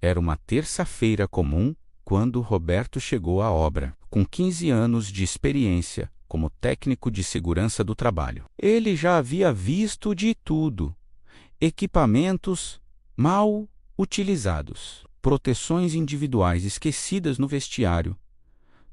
Era uma terça-feira comum quando Roberto chegou à obra, com 15 anos de experiência como técnico de segurança do trabalho. Ele já havia visto de tudo: equipamentos mal utilizados, proteções individuais esquecidas no vestiário,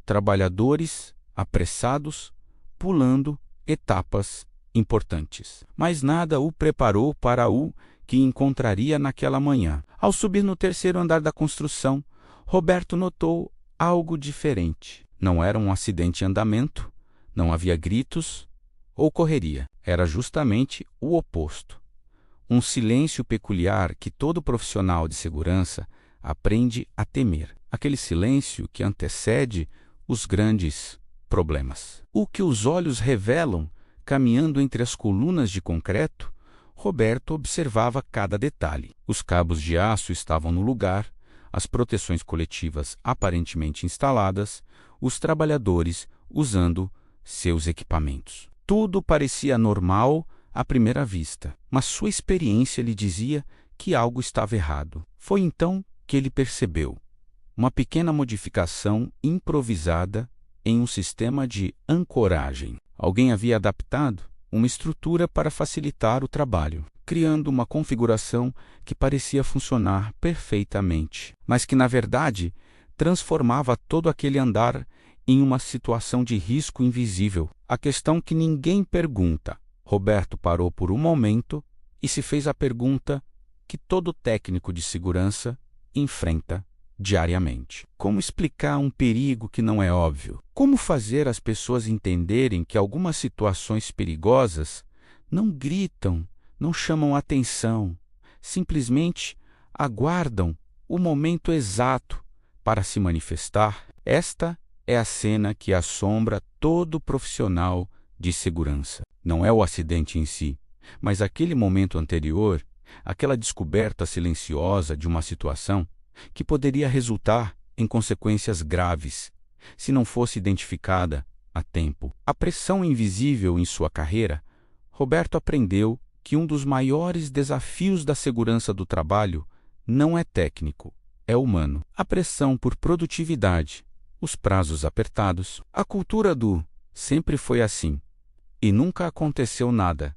trabalhadores apressados pulando etapas importantes. Mas nada o preparou para o que encontraria naquela manhã. Ao subir no terceiro andar da construção, Roberto notou algo diferente. Não era um acidente em andamento, não havia gritos ou correria. Era justamente o oposto. Um silêncio peculiar que todo profissional de segurança aprende a temer. Aquele silêncio que antecede os grandes problemas. O que os olhos revelam, caminhando entre as colunas de concreto, Roberto observava cada detalhe. Os cabos de aço estavam no lugar, as proteções coletivas aparentemente instaladas, os trabalhadores usando seus equipamentos. Tudo parecia normal à primeira vista, mas sua experiência lhe dizia que algo estava errado. Foi então que ele percebeu uma pequena modificação improvisada em um sistema de ancoragem. Alguém havia adaptado uma estrutura para facilitar o trabalho, criando uma configuração que parecia funcionar perfeitamente, mas que, na verdade, transformava todo aquele andar em uma situação de risco invisível. A questão que ninguém pergunta. Roberto parou por um momento e se fez a pergunta que todo técnico de segurança enfrenta diariamente: como explicar um perigo que não é óbvio? Como fazer as pessoas entenderem que algumas situações perigosas não gritam, não chamam atenção, simplesmente aguardam o momento exato para se manifestar? Esta é a cena que assombra todo profissional de segurança. Não é o acidente em si, mas aquele momento anterior, aquela descoberta silenciosa de uma situação que poderia resultar em consequências graves se não fosse identificada a tempo. A pressão invisível em sua carreira, Roberto aprendeu que um dos maiores desafios da segurança do trabalho não é técnico, é humano. A pressão por produtividade, os prazos apertados, a cultura do sempre foi assim e nunca aconteceu nada,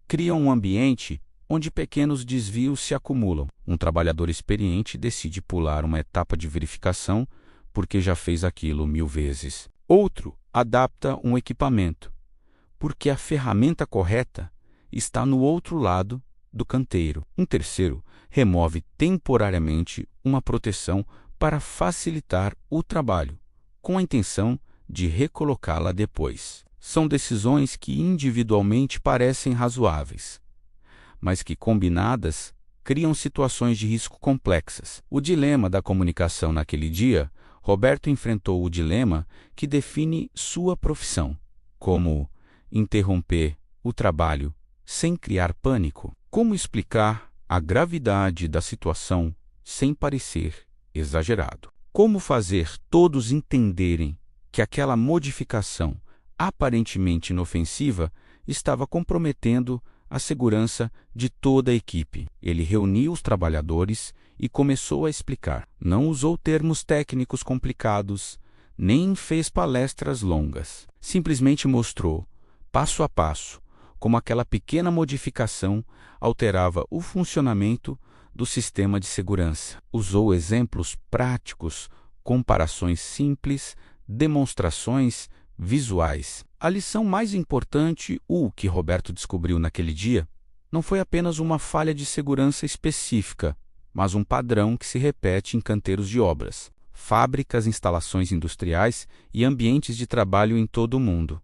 criam um ambiente onde pequenos desvios se acumulam. Um trabalhador experiente decide pular uma etapa de verificação porque já fez aquilo 1000 vezes. Outro adapta um equipamento porque a ferramenta correta está no outro lado do canteiro. Um terceiro remove temporariamente uma proteção para facilitar o trabalho, com a intenção de recolocá-la depois. São decisões que individualmente parecem razoáveis, mas que, combinadas, criam situações de risco complexas. O dilema da comunicação naquele dia, Roberto enfrentou o dilema que define sua profissão: como interromper o trabalho sem criar pânico, como explicar a gravidade da situação sem parecer exagerado, como fazer todos entenderem que aquela modificação aparentemente inofensiva estava comprometendo a segurança de toda a equipe. Ele reuniu os trabalhadores e começou a explicar. Não usou termos técnicos complicados, nem fez palestras longas. Simplesmente mostrou, passo a passo, como aquela pequena modificação alterava o funcionamento do sistema de segurança. Usou exemplos práticos, comparações simples, demonstrações visuais. A lição mais importante, o que Roberto descobriu naquele dia, não foi apenas uma falha de segurança específica, mas um padrão que se repete em canteiros de obras, fábricas, instalações industriais e ambientes de trabalho em todo o mundo.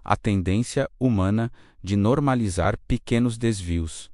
A tendência humana de normalizar pequenos desvios.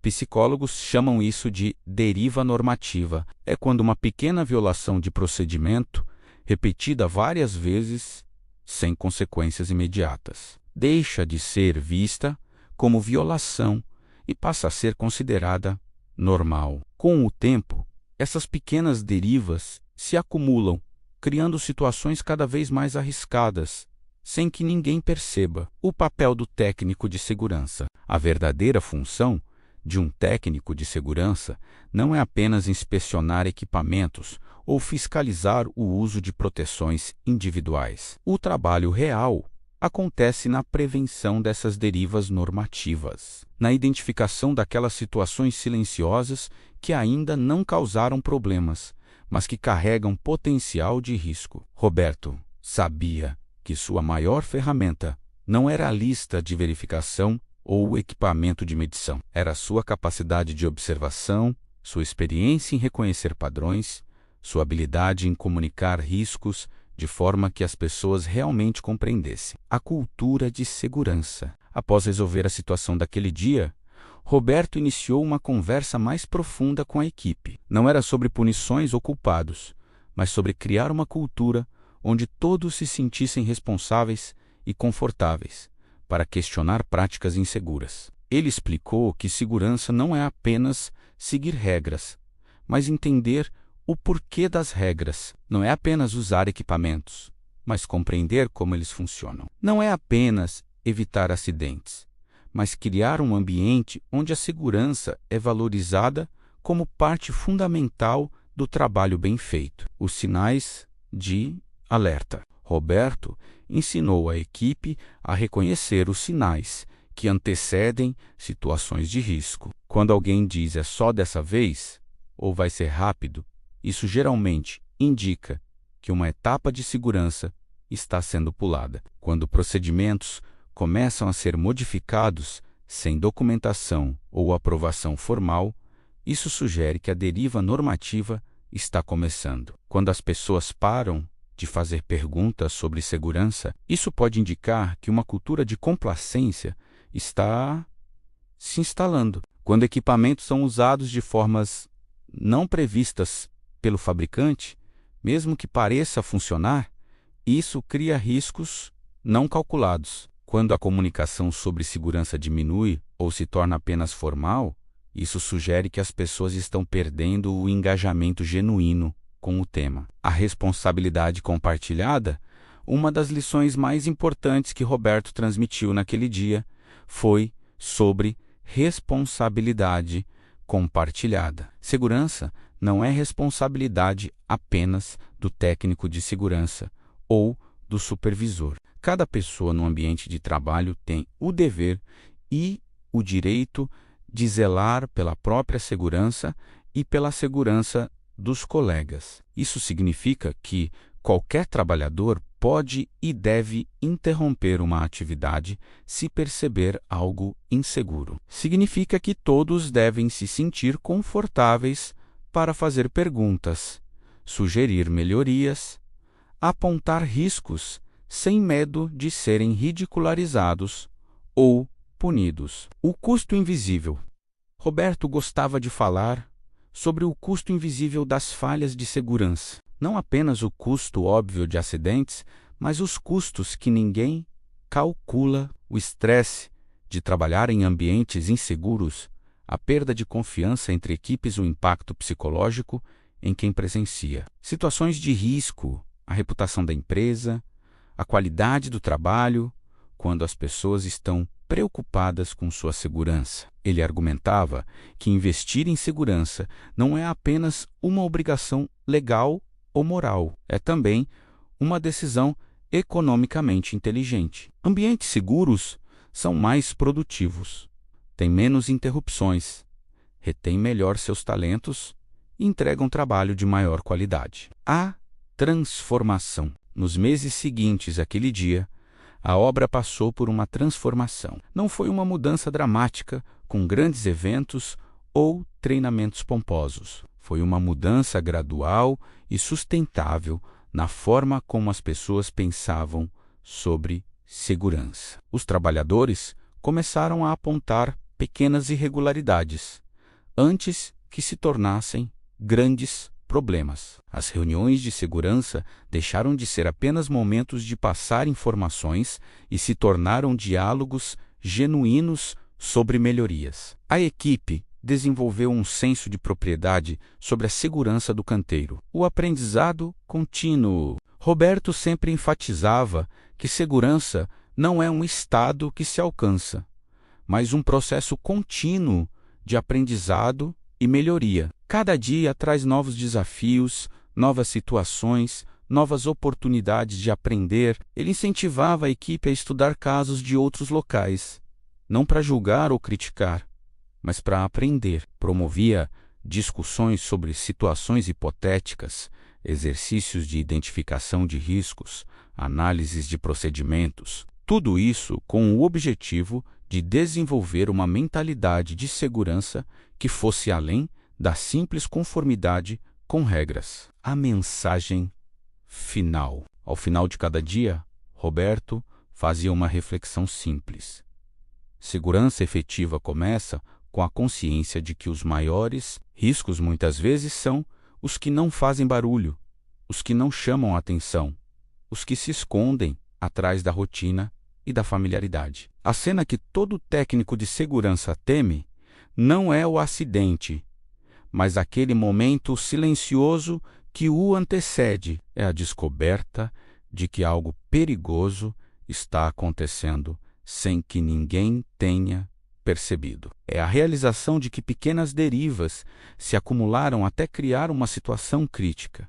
Psicólogos chamam isso de deriva normativa. É quando uma pequena violação de procedimento, repetida várias vezes, sem consequências imediatas, deixa de ser vista como violação e passa a ser considerada normal. Com o tempo, essas pequenas derivas se acumulam, criando situações cada vez mais arriscadas, sem que ninguém perceba. O papel do técnico de segurança. A verdadeira função de um técnico de segurança não é apenas inspecionar equipamentos ou fiscalizar o uso de proteções individuais. O trabalho real acontece na prevenção dessas derivas normativas, na identificação daquelas situações silenciosas que ainda não causaram problemas, mas que carregam potencial de risco. Roberto sabia que sua maior ferramenta não era a lista de verificação ou o equipamento de medição. Era sua capacidade de observação, sua experiência em reconhecer padrões, sua habilidade em comunicar riscos de forma que as pessoas realmente compreendessem. A cultura de segurança. Após resolver a situação daquele dia, Roberto iniciou uma conversa mais profunda com a equipe. Não era sobre punições ou culpados, mas sobre criar uma cultura onde todos se sentissem responsáveis e confortáveis para questionar práticas inseguras. Ele explicou que segurança não é apenas seguir regras, mas entender o porquê das regras. Não é apenas usar equipamentos, mas compreender como eles funcionam. Não é apenas evitar acidentes, mas criar um ambiente onde a segurança é valorizada como parte fundamental do trabalho bem feito. Os sinais de alerta. Roberto ensinou a equipe a reconhecer os sinais que antecedem situações de risco. Quando alguém diz "é só dessa vez" ou "vai ser rápido", isso geralmente indica que uma etapa de segurança está sendo pulada. Quando procedimentos começam a ser modificados sem documentação ou aprovação formal, isso sugere que a deriva normativa está começando. Quando as pessoas param de fazer perguntas sobre segurança, isso pode indicar que uma cultura de complacência está se instalando. Quando equipamentos são usados de formas não previstas pelo fabricante, mesmo que pareça funcionar, isso cria riscos não calculados. Quando a comunicação sobre segurança diminui ou se torna apenas formal, isso sugere que as pessoas estão perdendo o engajamento genuíno com o tema. A responsabilidade compartilhada, uma das lições mais importantes que Roberto transmitiu naquele dia, foi sobre responsabilidade compartilhada. Segurança não é responsabilidade apenas do técnico de segurança ou do supervisor. Cada pessoa no ambiente de trabalho tem o dever e o direito de zelar pela própria segurança e pela segurança dos colegas. Isso significa que qualquer trabalhador pode e deve interromper uma atividade se perceber algo inseguro. Significa que todos devem se sentir confortáveis para fazer perguntas, sugerir melhorias, apontar riscos sem medo de serem ridicularizados ou punidos. O custo invisível. Roberto gostava de falar sobre o custo invisível das falhas de segurança. Não apenas o custo óbvio de acidentes, mas os custos que ninguém calcula: o estresse de trabalhar em ambientes inseguros, a perda de confiança entre equipes, o impacto psicológico em quem presencia, situações de risco, a reputação da empresa, a qualidade do trabalho, quando as pessoas estão preocupadas com sua segurança. Ele argumentava que investir em segurança não é apenas uma obrigação legal ou moral, é também uma decisão economicamente inteligente. Ambientes seguros são mais produtivos, têm menos interrupções, retêm melhor seus talentos e entregam trabalho de maior qualidade. A transformação. Nos meses seguintes àquele dia, a obra passou por uma transformação. Não foi uma mudança dramática, com grandes eventos ou treinamentos pomposos. Foi uma mudança gradual e sustentável na forma como as pessoas pensavam sobre segurança. Os trabalhadores começaram a apontar pequenas irregularidades, antes que se tornassem grandes problemas. As reuniões de segurança deixaram de ser apenas momentos de passar informações e se tornaram diálogos genuínos sobre melhorias. A equipe desenvolveu um senso de propriedade sobre a segurança do canteiro. O aprendizado contínuo. Roberto sempre enfatizava que segurança não é um estado que se alcança, mas um processo contínuo de aprendizado e melhoria. Cada dia traz novos desafios, novas situações, novas oportunidades de aprender. Ele incentivava a equipe a estudar casos de outros locais, não para julgar ou criticar, mas para aprender. Promovia discussões sobre situações hipotéticas, exercícios de identificação de riscos, análises de procedimentos. Tudo isso com o objetivo de desenvolver uma mentalidade de segurança que fosse além da simples conformidade com regras. A mensagem final. Ao final de cada dia, Roberto fazia uma reflexão simples. Segurança efetiva começa com a consciência de que os maiores riscos muitas vezes são os que não fazem barulho, os que não chamam a atenção, os que se escondem atrás da rotina e da familiaridade. A cena que todo técnico de segurança teme não é o acidente, mas aquele momento silencioso que o antecede. É a descoberta de que algo perigoso está acontecendo sem que ninguém tenha percebido. É a realização de que pequenas derivas se acumularam até criar uma situação crítica.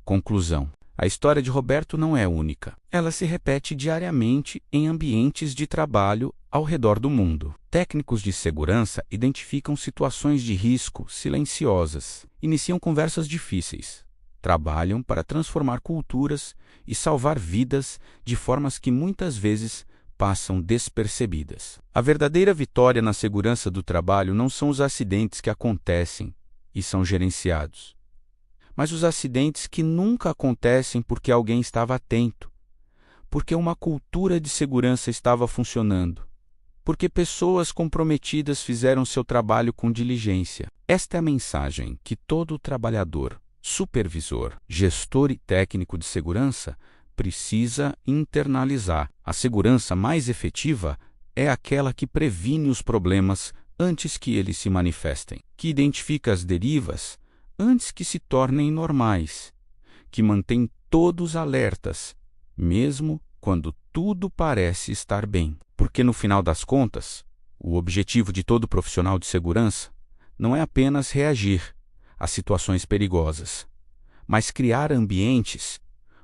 Conclusão. A história de Roberto não é única. Ela se repete diariamente em ambientes de trabalho ao redor do mundo. Técnicos de segurança identificam situações de risco silenciosas, iniciam conversas difíceis, trabalham para transformar culturas e salvar vidas de formas que muitas vezes passam despercebidas. A verdadeira vitória na segurança do trabalho não são os acidentes que acontecem e são gerenciados, mas os acidentes que nunca acontecem porque alguém estava atento, porque uma cultura de segurança estava funcionando, porque pessoas comprometidas fizeram seu trabalho com diligência. Esta é a mensagem que todo trabalhador, supervisor, gestor e técnico de segurança precisa internalizar. A segurança mais efetiva é aquela que previne os problemas antes que eles se manifestem, que identifica as derivas antes que se tornem normais, que mantém todos alertas, mesmo quando tudo parece estar bem. Porque, no final das contas, o objetivo de todo profissional de segurança não é apenas reagir a situações perigosas, mas criar ambientes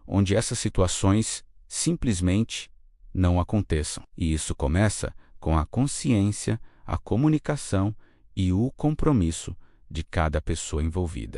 onde essas situações simplesmente não aconteçam. E isso começa com a consciência, a comunicação e o compromisso de cada pessoa envolvida.